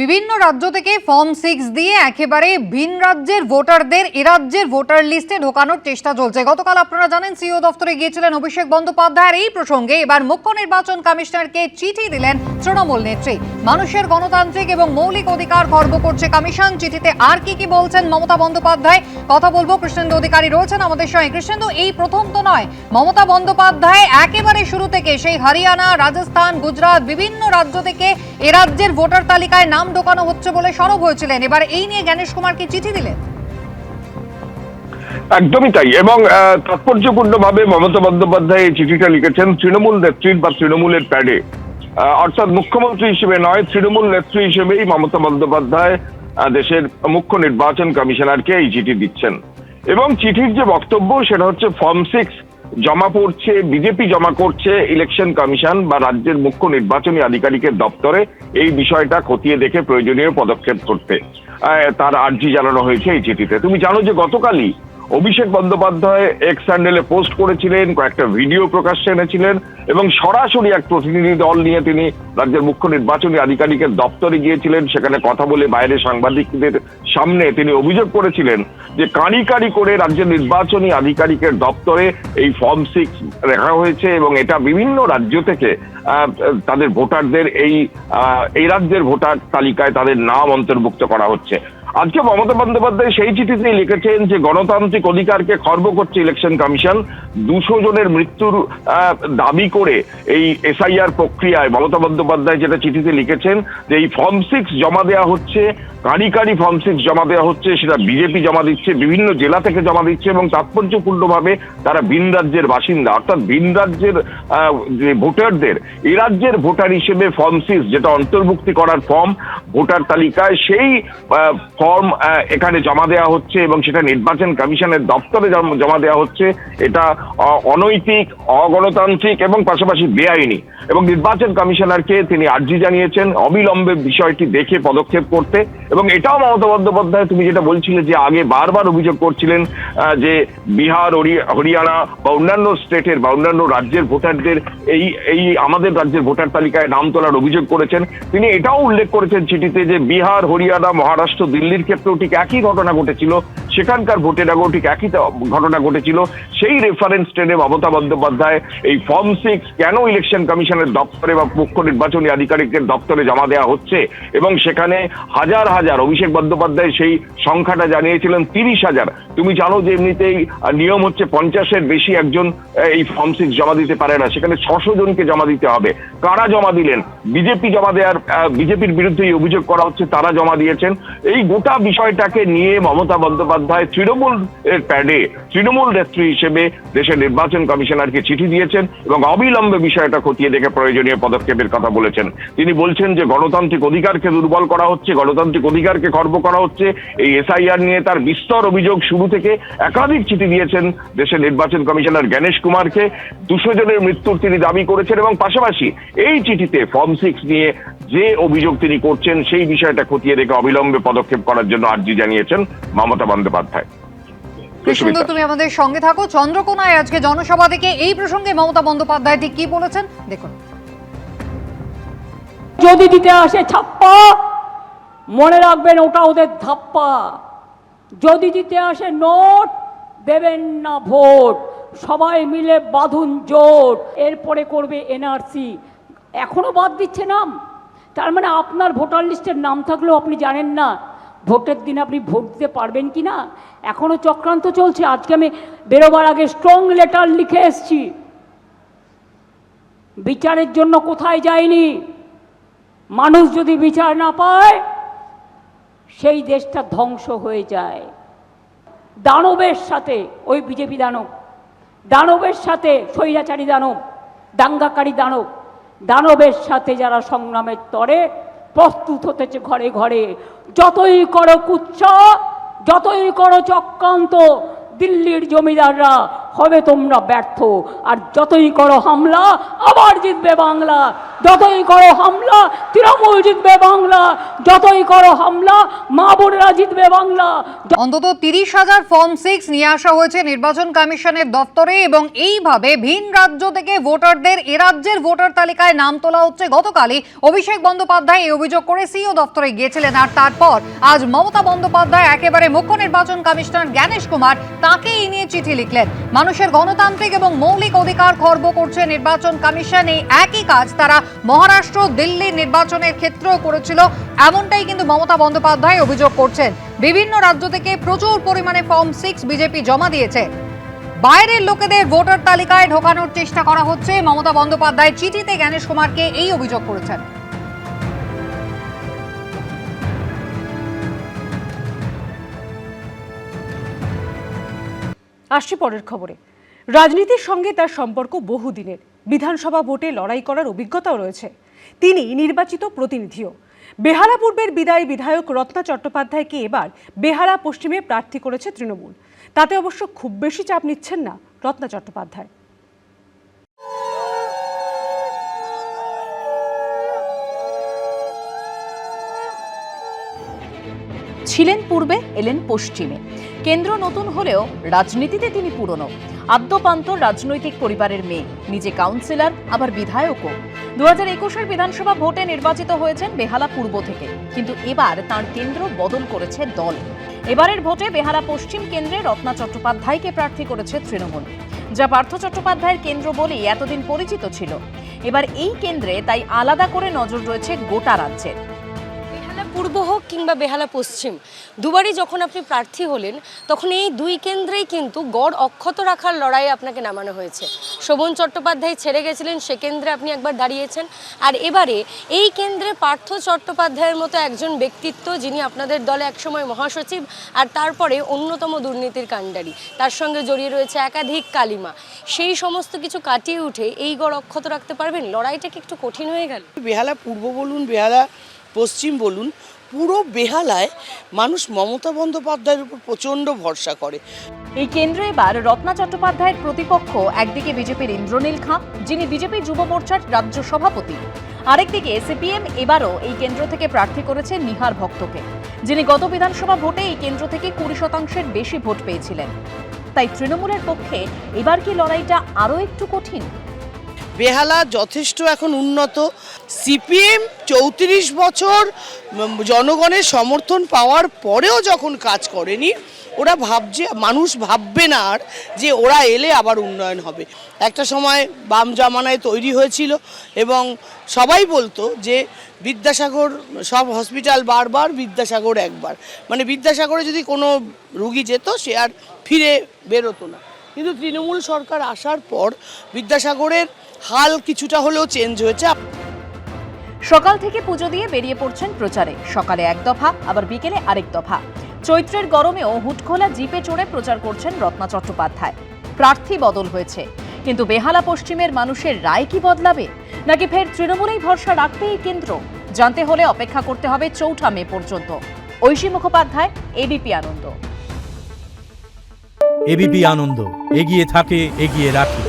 বিভিন্ন রাজ্য থেকে ফর্ম 6 দিয়ে একেবারে ভিন রাজ্যের ভোটারদের এ রাজ্যের ভোটার লিস্টে ঢোকানোর চেষ্টা চলছে। গতকাল আপনারা জানেন সিইও দফতরে গিয়েছিলেন অভিষেক বন্দ্যোপাধ্যায়ের। এই প্রসঙ্গে এবার মুখ্য নির্বাচন কমিশনারকে চিঠি দিলেন তৃণমূল নেত্রী। মানুষের গণতান্ত্রিক এবং মৌলিক অধিকার খর্ব করছে কমিশন। চিঠিতে আর কি বলছেন মমতা বন্দ্যোপাধ্যায় কথা বলবো। কৃষ্ণেন্দু অধিকারী রয়েছেন আমাদের সঙ্গে। কৃষ্ণেন্দু, এই প্রথম তো নয়, মমতা বন্দ্যোপাধ্যায় একেবারে শুরু থেকে সেই হরিয়ানা, রাজস্থান, গুজরাট বিভিন্ন রাজ্য থেকে এ রাজ্যের ভোটার তালিকায় নাম ঢোকানো হচ্ছে বলে সরব হয়েছিলেন। এবার এই নিয়ে জ্ঞানেশ কুমারকে চিঠি দিলেন। একদমই তাই, এবং তাৎপর্যপূর্ণভাবে মমতা বন্দ্যোপাধ্যায় এই চিঠিটা লিখেছেন তৃণমূল নেত্রীর বা তৃণমূলের প্যাডে, অর্থাৎ মুখ্যমন্ত্রী হিসেবে নয়, তৃণমূল নেত্রী হিসেবেই মমতা বন্দ্যোপাধ্যায় দেশের মুখ্য নির্বাচন কমিশনারকে এই চিঠি দিচ্ছেন। এবং চিঠির যে বক্তব্য সেটা হচ্ছে ফর্ম 6 জমা পড়ছে, বিজেপি জমা করছে ইলেকশন কমিশন বা রাজ্যের মুখ্য নির্বাচনী আধিকারিকের দপ্তরে, এই বিষয়টা খতিয়ে দেখে প্রয়োজনীয় পদক্ষেপ করতে তার আর্জি জানানো হয়েছে এই চিঠিতে। তুমি জানো যে গতকালই অভিষেক বন্দ্যোপাধ্যায় এক্স হ্যান্ডেলে পোস্ট করেছিলেন, কয়েকটা ভিডিও প্রকাশ্যে এনেছিলেন এবং সরাসরি এক প্রতিনিধি দল নিয়ে তিনি রাজ্যের মুখ্য নির্বাচনী আধিকারিকের দপ্তরে গিয়েছিলেন। সেখানে কথা বলে বাইরে সাংবাদিকদের সামনে তিনি অভিযোগ করেছিলেন যে কাঁড়ি করে রাজ্যের নির্বাচনী আধিকারিকের দপ্তরে এই ফর্ম 6 রাখা হয়েছে এবং এটা বিভিন্ন রাজ্য থেকে তাদের ভোটারদের এই রাজ্যের ভোটার তালিকায় তাদের নাম অন্তর্ভুক্ত করা হচ্ছে। আজকে মমতা বন্দ্যোপাধ্যায় সেই চিঠিতে লিখেছেন যে গণতান্ত্রিক অধিকারকে খর্ব করছে ইলেকশন কমিশন। 200 জনের মৃত্যুর দাবি করে এই এসআইআর প্রক্রিয়ায় মমতা বন্দ্যোপাধ্যায় যেটা চিঠিতে লিখেছেন যে এই ফর্ম 6 জমা দেওয়া হচ্ছে, কাঁড়ি ফর্ম 6 জমা দেওয়া হচ্ছে, সেটা বিজেপি জমা দিচ্ছে, বিভিন্ন জেলা থেকে জমা দিচ্ছে এবং তাৎপর্যপূর্ণভাবে তারা ভিন রাজ্যের বাসিন্দা, অর্থাৎ ভিন রাজ্যের যে ভোটারদের এ রাজ্যের ভোটার হিসেবে ফর্ম 6 যেটা অন্তর্ভুক্তি করার ফর্ম ভোটার তালিকায়, সেই ফর্ম এখানে জমা দেওয়া হচ্ছে এবং সেটা নির্বাচন কমিশনের দপ্তরে জমা দেওয়া হচ্ছে। এটা অনৈতিক, অগণতান্ত্রিক এবং পাশাপাশি বেআইনি। এবং নির্বাচন কমিশনারকে তিনি আর্জি জানিয়েছেন অবিলম্বে বিষয়টি দেখে পদক্ষেপ করতে। এবং এটাও মমতা বন্দ্যোপাধ্যায়, তুমি যেটা বলছিলে যে আগে বারবার অভিযোগ করছিলেন যে বিহার, হরিয়ানা বা অন্যান্য স্টেটের বা অন্যান্য রাজ্যের ভোটারদের এই আমাদের রাজ্যের ভোটার তালিকায় নাম তোলার অভিযোগ করেছেন। তিনি এটাও উল্লেখ করেছেন চিঠিতে যে বিহার, হরিয়ানা, মহারাষ্ট্র, দিল্লির ক্ষেত্রেও ঠিক একই ঘটনা ঘটেছিল, সেখানকার ভোটের আগেও ঠিক একই ঘটনা ঘটেছিল। সেই রেফারেন্স টেনে মমতা বন্দ্যোপাধ্যায় এই ফর্ম 6 কেন ইলেকশন কমিশনের দপ্তরে বা মুখ্য নির্বাচনী আধিকারিকের দপ্তরে জমা দেওয়া হচ্ছে এবং সেখানে হাজার হাজার, অভিষেক বন্দ্যোপাধ্যায় সেই সংখ্যাটা জানিয়েছিলেন 30,000। তুমি জানো যে এমনিতেই নিয়ম হচ্ছে 50-এর বেশি একজন এই ফর্ম 6 জমা দিতে পারে না, সেখানে 600 জনকে জমা দিতে হবে। কারা জমা দিলেন? বিজেপির বিরুদ্ধে এই অভিযোগ করা হচ্ছে, তারা জমা দিয়েছেন। এই গোটা বিষয়টাকে নিয়ে মমতা বন্দ্যোপাধ্যায় তৃণমূল প্যাডে তৃণমূল নেত্রী হিসেবে দেশের নির্বাচন কমিশনারকে চিঠি দিয়েছেন এবং অবিলম্বে বিষয়টা খতিয়ে দেখে প্রয়োজনীয় পদক্ষেপের কথা বলেছেন। তিনি বলছেন যে গণতান্ত্রিক অধিকারকে দুর্বল করা হচ্ছে, গণতান্ত্রিক অধিকারকে খর্ব করা হচ্ছে। এই এসআইআর নিয়ে তার বিস্তর অভিযোগ শুরু থেকে একাধিক চিঠি দিয়েছেন দেশের নির্বাচন কমিশনার জ্ঞানেশ কুমারকে। 200 জনের মৃত্যুর তিনি দাবি করেছেন এবং পাশাপাশি এই চিঠিতে ফর্ম 6 নিয়ে যে অভিযোগ তিনি করছেন সেই বিষয়টা খতিয়ে দেখে অবিলম্বে পদক্ষেপ করার জন্য আর্জি জানিয়েছেন মমতা বন্দ্যোপাধ্যায়। কৃষ্ণেন্দু, তুমি আমাদের সঙ্গে থাকো। চন্দ্রকোনায় আজকে জনসভা থেকে এই প্রসঙ্গে মমতা বন্দ্যোপাধ্যায় ঠিক কি বলেছেন দেখুন। যদি দিতে আসে ছাপ্পা, মনে রাখবেন ওটা ওদের ধাপ্পা। যদি দিতে আসে নোট, দেবেন না ভোট। সবাই মিলে বাঁধুন জোট। এরপরে করবে এনআরসি। এখনো বাদ দিচ্ছে নাম। তার মানে আপনার ভোটার লিস্টের নাম থাকলেও আপনি জানেন না ভোটের দিন আপনি ভোট দিতে পারবেন কি না। এখনো চক্রান্ত চলছে। আজকে আমি বেরোবার আগে স্ট্রং লেটার লিখে এসছি। বিচারের জন্য কোথায় যায়নি। মানুষ যদি বিচার না পায় সেই দেশটা ধ্বংস হয়ে যায়। দানবের সাথে, ওই বিজেপি দানবের সাথে স্বৈরাচারী দানব, দাঙ্গাকারী দানবের সাথে যারা সংগ্রামের তরে প্রস্তুত হতেছে ঘরে ঘরে। যতই করো কুৎসা, যতই করো চক্রান্ত, দিল্লির জমিদাররা হবে তোমরা ব্যর্থ। আর যতই করো হামলা আবার জিতবে বাংলা, যতই করো হামলা তৃণমূল জিতবে বাংলা, যতই করো হামলা মা বোনেরা জিতবে বাংলা। অন্তত 30,000 ফর্ম 6 নিয়ে আসা হয়েছে নির্বাচন কমিশনের দপ্তরে এবং এইভাবে ভিন রাজ্য থেকে ভোটারদের এ রাজ্যের ভোটার তালিকায় নাম তোলা হচ্ছে। গতকালই অভিষেক বন্দ্যোপাধ্যায় এই অভিযোগ করে সিইও দপ্তরে গিয়েছিলেন, আর তারপর আজ মমতা বন্দ্যোপাধ্যায় একেবারে মুখ্য নির্বাচন কমিশনার জ্ঞানেশ কুমার তাকে এই নিয়ে চিঠি লিখলেন। মানুষের গণতান্ত্রিক এবং মৌলিক অধিকার খর্ব করছে নির্বাচন কমিশন। এই একই কাজ তারা মহারাষ্ট্র, দিল্লি নির্বাচনের ক্ষেত্রেও করেছিল, এমনটাই কিন্তু মমতা বন্দ্যোপাধ্যায় অভিযোগ করছেন। বিভিন্ন রাজ্য থেকে প্রচুর পরিমাণে ফর্ম 6 বিজেপি জমা দিয়েছে। বাইরের লোকেদের ভোটার তালিকায় ঢোকানোর চেষ্টা করা হচ্ছে। মমতা বন্দ্যোপাধ্যায় চিঠিতে জ্ঞানেশ কুমারকে এই অভিযোগ করেছেন। আসছি পরের খবরে। রাজনীতির সঙ্গে তার সম্পর্ক বহুদিনের। বিধানসভা ভোটে লড়াই করার অভিজ্ঞতাও রয়েছে। তিনি নির্বাচিত প্রতিনিধিও। বেহালা পূর্বের বিদায়ী বিধায়ক রত্না চট্টোপাধ্যায়কে এবার বেহালা পশ্চিমে প্রার্থী করেছে তৃণমূল। তাতে অবশ্য খুব বেশি চাপ নিচ্ছেন না রত্না চট্টোপাধ্যায়। ছিলেন পূর্বে, এলেন পশ্চিমে। কেন্দ্র নতুন হলেও রাজনীতিতে তিনি পুরনো। আদ্যপান্ত রাজনৈতিক পরিবারের মেয়ে, নিজে কাউন্সিলর আবার বিধায়কও। 2021-এর বিধানসভা ভোটে নির্বাচিত হয়েছেন বেহালা পূর্ব থেকে, কিন্তু এবার তার কেন্দ্র বদল করেছে দল। এবারের ভোটে বেহালা পশ্চিম কেন্দ্রে রত্না চট্টোপাধ্যায়কে প্রার্থী করেছে তৃণমূল, যা পার্থ চট্টোপাধ্যায়ের কেন্দ্র বলেই এতদিন পরিচিত ছিল। এবার এই কেন্দ্রে তাই আলাদা করে নজর রয়েছে গোটা রাজ্যের। পূর্ব হোক কিংবা বেহালা পশ্চিম, দুবারই যখন আপনি প্রার্থী হলেন তখন এই দুই কেন্দ্রেই কিন্তু গড় অক্ষত রাখার লড়াইয়ে আপনাকে নামানো হয়েছে। শোভন চট্টোপাধ্যায় ছেড়ে গেছিলেন, সে কেন্দ্রে আপনি একবার দাঁড়িয়েছেন, আর এবারে এই কেন্দ্রে পার্থ চট্টোপাধ্যায়ের মতো একজন ব্যক্তিত্ব, যিনি আপনাদের দলে একসময় মহাসচিব আর তারপরে অন্যতম দুর্নীতির কাণ্ডারি, তার সঙ্গে জড়িয়ে রয়েছে একাধিক কালিমা, সেই সমস্ত কিছু কাটিয়ে উঠে এই গড় অক্ষত রাখতে পারবেন? লড়াইটা কি একটু কঠিন হয়ে গেল? বেহালা পূর্ব বলুন, বেহালা পশ্চিম বলুন, পুরো বেহালায় মানুষ মমতা বন্দ্যোপাধ্যায়ের উপর প্রচণ্ড ভরসা করে। এই কেন্দ্রে এবার রত্না চট্টোপাধ্যায়ের প্রতিপক্ষ একদিকে বিজেপির ইন্দ্রনীল খাঁ, যিনি বিজেপি যুব মোর্চার রাজ্য সভাপতি, আরেকদিকে সিপিএম এবারও এই কেন্দ্র থেকে প্রার্থী করেছে নিহার ভক্তকে, যিনি গত বিধানসভা ভোটে এই কেন্দ্র থেকে 20% বেশি ভোট পেয়েছিলেন। তাই তৃণমূলের পক্ষে এবার কি লড়াইটা আরও একটু কঠিন? বেহালা যথেষ্ট এখন উন্নত। সিপিএম 34 বছর জনগণের সমর্থন পাওয়ার পরেও যখন কাজ করেনি, ওরা ভাবছে, মানুষ ভাববে না আর যে ওরা এলে আবার উন্নয়ন হবে। একটা সময় বাম জামানায় তৈরি হয়েছিল এবং সবাই বলতো যে বিদ্যাসাগর সব হসপিটাল বারবার, বিদ্যাসাগর একবার, মানে বিদ্যাসাগরে যদি কোনো রুগী যেত সে আর ফিরে বেরোতো না। কিন্তু তৃণমূল সরকার আসার পর বিদ্যাসাগরের হাল কিছুটা হলেও চেঞ্জ হয়েছে। সকাল থেকে পুজো দিয়ে বেরিয়ে পড়ছেন প্রচারে। সকালে এক দফা, আবার বিকেলে আরেক দফা। চৈত্রের গরমেও হুটখোলা জিপে চড়ে প্রচার করছেন রত্না চট্টোপাধ্যায়। প্রার্থী বদল হয়েছে, কিন্তু বেহালা পশ্চিমের মানুষের রায় কি বদলাবে, নাকি ফের তৃণমূলেই ভরসা রাখবে এই কেন্দ্র? জানতে হলে অপেক্ষা করতে হবে 4 মে পর্যন্ত। ঐশী মুখোপাধ্যায়, এবিপি আনন্দ। এবিপি আনন্দ, এগিয়ে থাকে, এগিয়ে রাখে।